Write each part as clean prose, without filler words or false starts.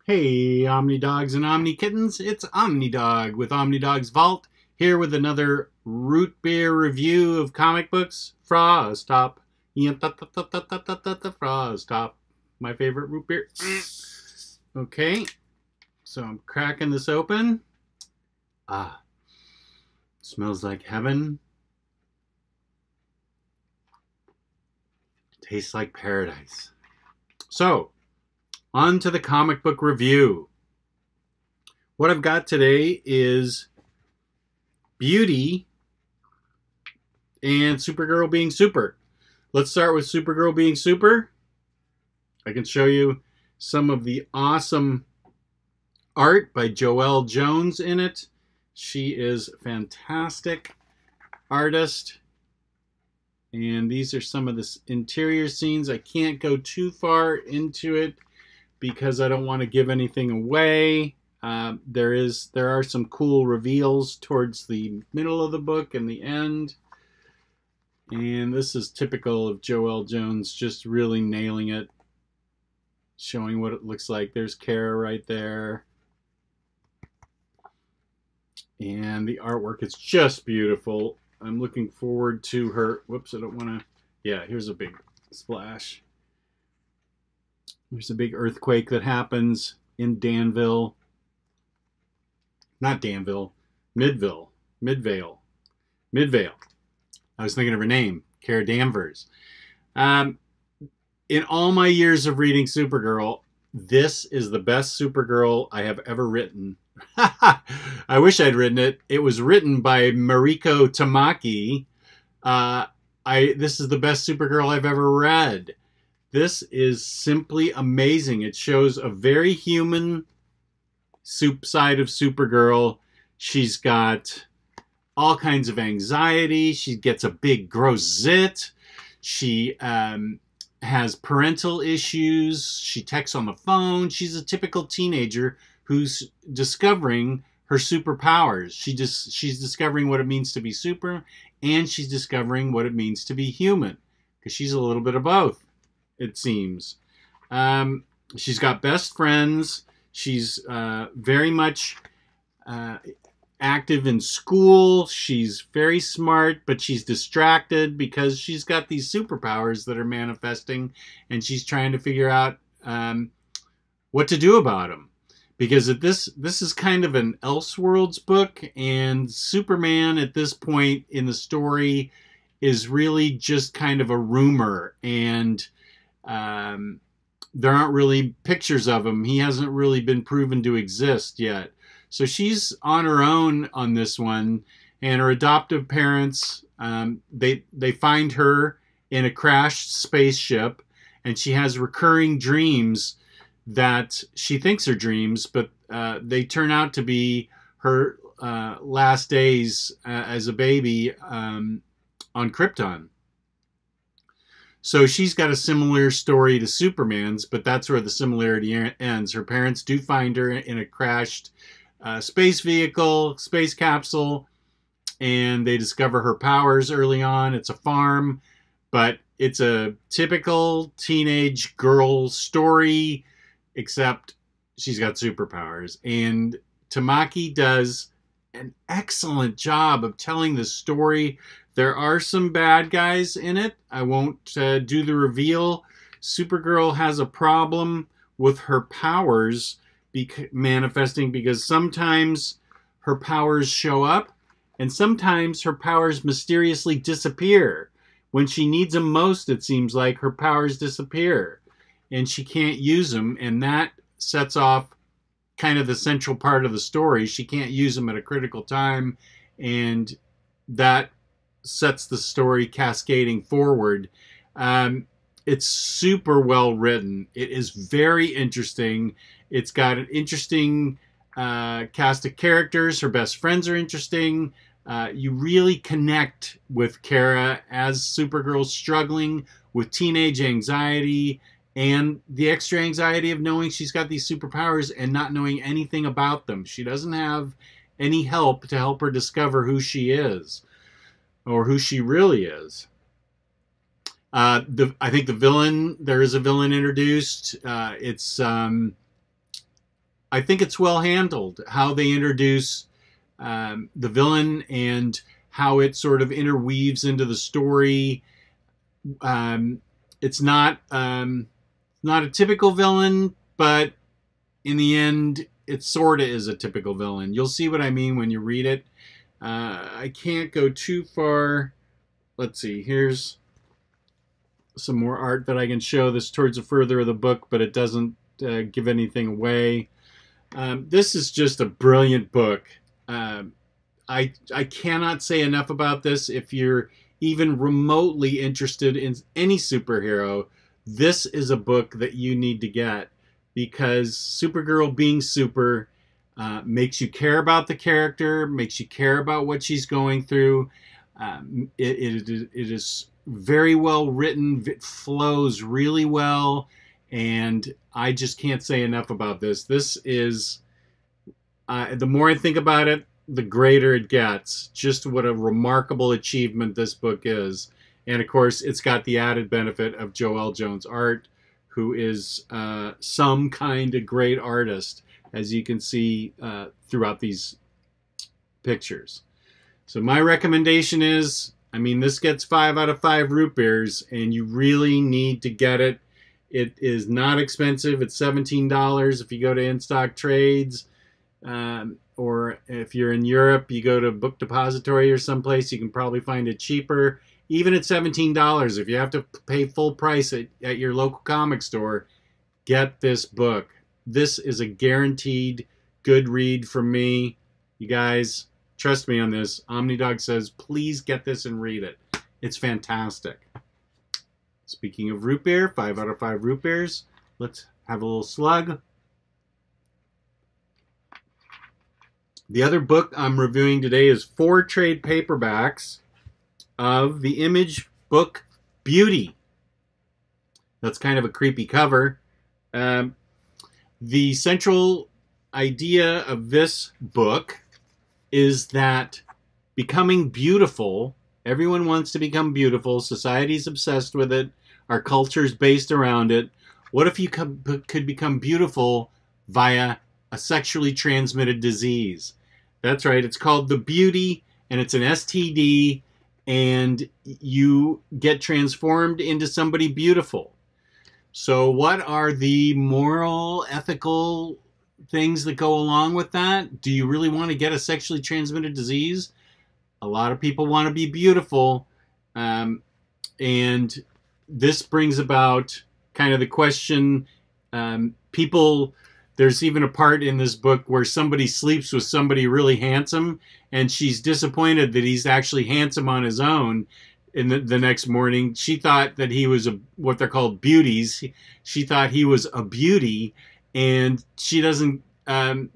Hey, Omnidogs and Omnikittens, it's Omnidog with Omnidog's Vault, here with another root beer review of comic books. Frost Top. Frost Top. My favorite root beer. Okay, so I'm cracking this open. Ah, smells like heaven. Tastes like paradise. So, on to the comic book review. What I've got today is Beauty and Supergirl being super. Let's start with Supergirl being super. I can show you some of the awesome art by Joelle Jones in it. She is a fantastic artist. And these are some of the interior scenes. I can't go too far into it because I don't want to give anything away. There are some cool reveals towards the middle of the book and the end. And this is typical of Joelle Jones, just really nailing it, showing what it looks like. There's Kara right there. And the artwork is just beautiful. I'm looking forward to her. Whoops, I don't want to. Yeah, here's a big splash. There's a big earthquake that happens in Danville. Not Danville. Midvale. Midvale. I was thinking of her name, Kara Danvers. In all my years of reading Supergirl, this is the best Supergirl I have ever written. I wish I'd written it. It was written by Mariko Tamaki. This is the best Supergirl I've ever read. This is simply amazing. It shows a very human side of Supergirl. She's got all kinds of anxiety. She gets a big gross zit. She has parental issues. She texts on the phone. She's a typical teenager who's discovering her superpowers. She's discovering what it means to be super, and she's discovering what it means to be human, because she's a little bit of both, it seems. She's got best friends. She's very much active in school. She's very smart, but she's distracted because she's got these superpowers that are manifesting, and she's trying to figure out what to do about them. Because this is kind of an Elseworlds book, and Superman at this point in the story is really just kind of a rumor, and there aren't really pictures of him. He hasn't really been proven to exist yet. So she's on her own on this one, and her adoptive parents, they find her in a crashed spaceship, and she has recurring dreams that she thinks are dreams, but they turn out to be her last days as a baby on Krypton. So she's got a similar story to Superman's, but that's where the similarity ends. Her parents do find her in a crashed space vehicle, space capsule, and they discover her powers early on. It's a farm, but it's a typical teenage girl story, except she's got superpowers. And Tamaki does an excellent job of telling the story. There are some bad guys in it. I won't do the reveal. Supergirl has a problem with her powers manifesting, because sometimes her powers show up and sometimes her powers mysteriously disappear. When she needs them most, it seems like her powers disappear and she can't use them, and that sets off kind of the central part of the story. She can't use them at a critical time, and that sets the story cascading forward. It's super well written. It is very interesting. It's got an interesting cast of characters. Her best friends are interesting. You really connect with Kara as Supergirl's struggling with teenage anxiety and the extra anxiety of knowing she's got these superpowers and not knowing anything about them. She doesn't have any help to help her discover who she is or who she really is. I think the villain, there is a villain introduced. It's I think it's well handled, how they introduce the villain and how it sort of interweaves into the story. It's not a typical villain, but in the end, it sort of is a typical villain. You'll see what I mean when you read it. I can't go too far. Let's see. Here's some more art that I can show. This towards the further of the book, but it doesn't give anything away. This is just a brilliant book. I cannot say enough about this. If you're even remotely interested in any superhero, this is a book that you need to get, because Supergirl being super makes you care about the character, makes you care about what she's going through. It is very well written. It flows really well, and I just can't say enough about this. This is, the more I think about it, the greater it gets. Just what a remarkable achievement this book is. And of course, it's got the added benefit of Joelle Jones' art, who is some kind of great artist, as you can see throughout these pictures. So my recommendation is, I mean, this gets 5 out of 5 root beers, and you really need to get it. It is not expensive. It's $17 if you go to In-Stock Trades. Or if you're in Europe, you go to Book Depository or someplace, you can probably find it cheaper. Even at $17, if you have to pay full price at your local comic store, get this book. This is a guaranteed good read from me. You guys, trust me on this. OmniDog says, please get this and read it. It's fantastic. Speaking of root beer, 5 out of 5 root beers. Let's have a little slug. The other book I'm reviewing today is 4 trade paperbacks of the Image book Beauty. That's kind of a creepy cover. The central idea of this book is that becoming beautiful, everyone wants to become beautiful, society's obsessed with it, our culture's based around it. What if you could become beautiful via a sexually transmitted disease? That's right, it's called the Beauty, and it's an STD, and you get transformed into somebody beautiful. So what are the moral, ethical things that go along with that? Do you really want to get a sexually transmitted disease? A lot of people want to be beautiful, and this brings about kind of the question, there's even a part in this book where somebody sleeps with somebody really handsome, and she's disappointed that he's actually handsome on his own. In the next morning, she thought that he was what they're called beauties. She thought he was a beauty, and she doesn't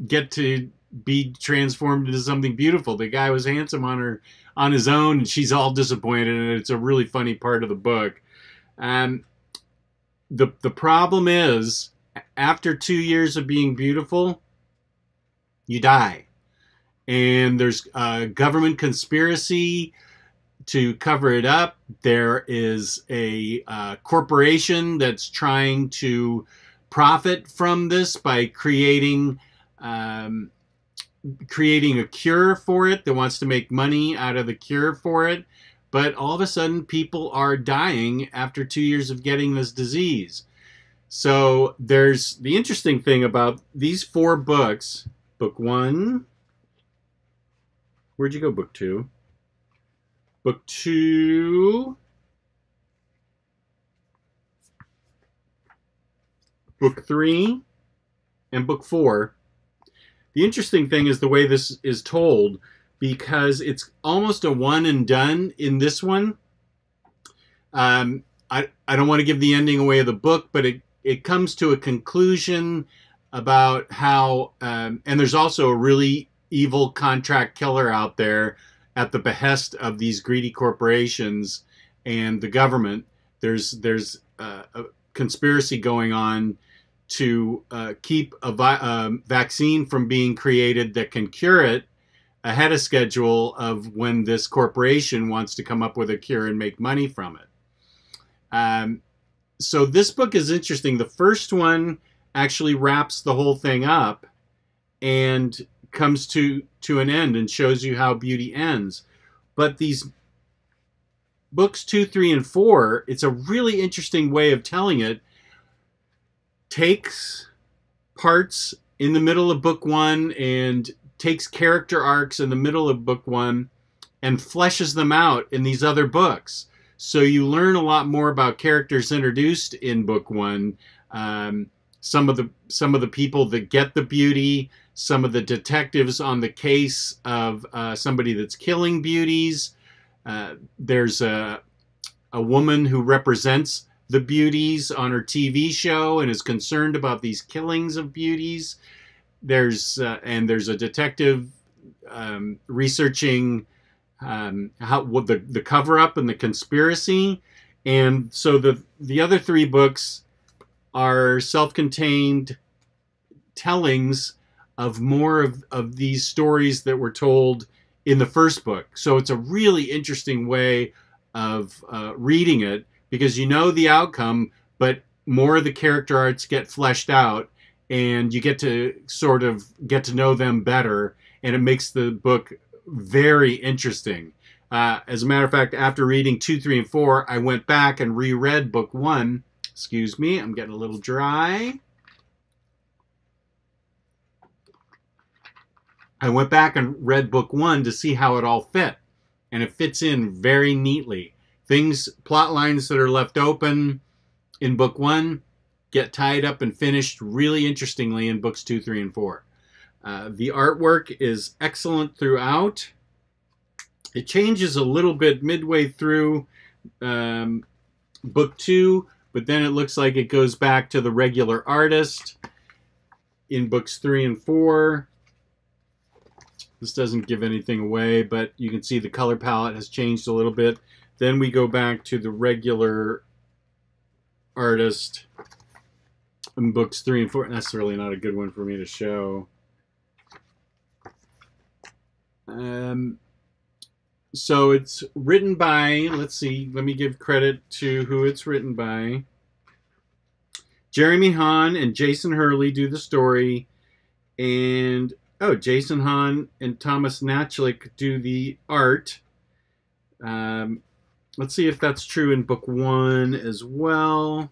get to be transformed into something beautiful. The guy was handsome on his own, and she's all disappointed, and it's a really funny part of the book. The problem is, after 2 years of being beautiful, you die. And there's a government conspiracy to cover it up. There is a corporation that's trying to profit from this by creating a cure for it, that wants to make money out of the cure for it. But all of a sudden, people are dying after 2 years of getting this disease. So there's the interesting thing about these 4 books. Book 1. Where'd you go, book 2? Book 2. Book 3. And book 4. The interesting thing is the way this is told, because it's almost a one and done in this one. I don't want to give the ending away of the book, but it comes to a conclusion about how, and there's also a really evil contract killer out there at the behest of these greedy corporations and the government. There's a conspiracy going on to keep a vaccine from being created that can cure it ahead of schedule of when this corporation wants to come up with a cure and make money from it. So this book is interesting. The first one actually wraps the whole thing up, and comes to an end and shows you how beauty ends. But these books 2, 3, and 4, it's a really interesting way of telling it. Takes parts in the middle of book 1 and takes character arcs in the middle of book 1 and fleshes them out in these other books. So you learn a lot more about characters introduced in book 1. Some of the people that get the beauty, some of the detectives on the case of somebody that's killing beauties. There's a woman who represents the beauties on her TV show and is concerned about these killings of beauties. There's a detective researching what the cover-up and the conspiracy. And so the other 3 books are self-contained tellings of more of these stories that were told in the first book. So it's a really interesting way of reading it, because you know the outcome, but more of the character arcs get fleshed out, and you get to sort of get to know them better, and it makes the book very interesting. As a matter of fact, after reading 2, 3, and 4, I went back and reread book 1. Excuse me, I'm getting a little dry. I went back and read book 1 to see how it all fit, and it fits in very neatly. Plot lines that are left open in book 1 get tied up and finished really interestingly in books 2, 3, and 4. The artwork is excellent throughout. It changes a little bit midway through book 2, but then it looks like it goes back to the regular artist in books 3 and 4. This doesn't give anything away, but you can see the color palette has changed a little bit. Then we go back to the regular artist in books 3 and 4. That's really not a good one for me to show. So it's written by, let's see, let me give credit to who it's written by. Jeremy Hahn and Jason Hurley do the story, and Jason Hahn and Thomas Nachlik do the art. Let's see if that's true in book 1 as well.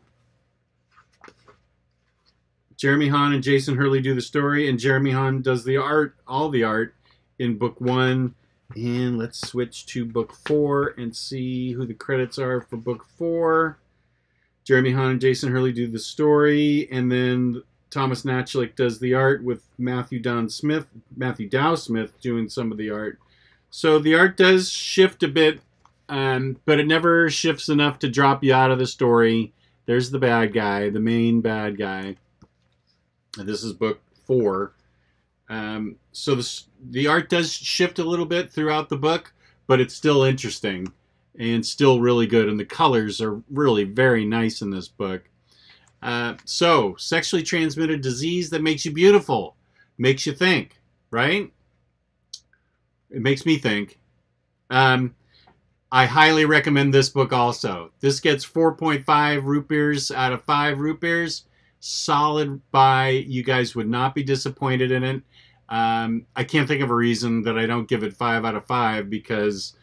Jeremy Hahn and Jason Hurley do the story, and Jeremy Hahn does the art, all the art, in book 1. And let's switch to book 4 and see who the credits are for book 4. Jeremy Hahn and Jason Hurley do the story, and then Thomas Nachlik does the art with Matthew Dow Smith doing some of the art. So the art does shift a bit, but it never shifts enough to drop you out of the story. There's the bad guy, the main bad guy. And this is book 4. So the art does shift a little bit throughout the book, but it's still interesting and still really good. And the colors are really very nice in this book. So, sexually transmitted disease that makes you beautiful. Makes you think, right? It makes me think. I highly recommend this book also. This gets 4.5 root beers out of 5 root beers. Solid buy. You guys would not be disappointed in it. I can't think of a reason that I don't give it 5 out of 5, because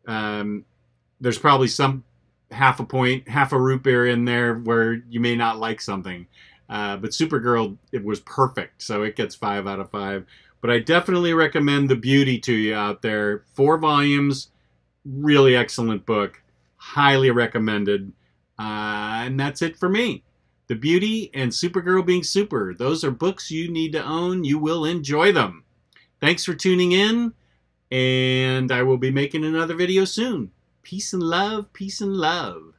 there's probably some half a root beer in there where you may not like something. But SuperGirl, it was perfect, so it gets 5 out of 5. But I definitely recommend The Beauty to you out there. 4 volumes, really excellent book. Highly recommended. And that's it for me. The Beauty and SuperGirl Being Super. Those are books you need to own. You will enjoy them. Thanks for tuning in, and I will be making another video soon. Peace and love, peace and love.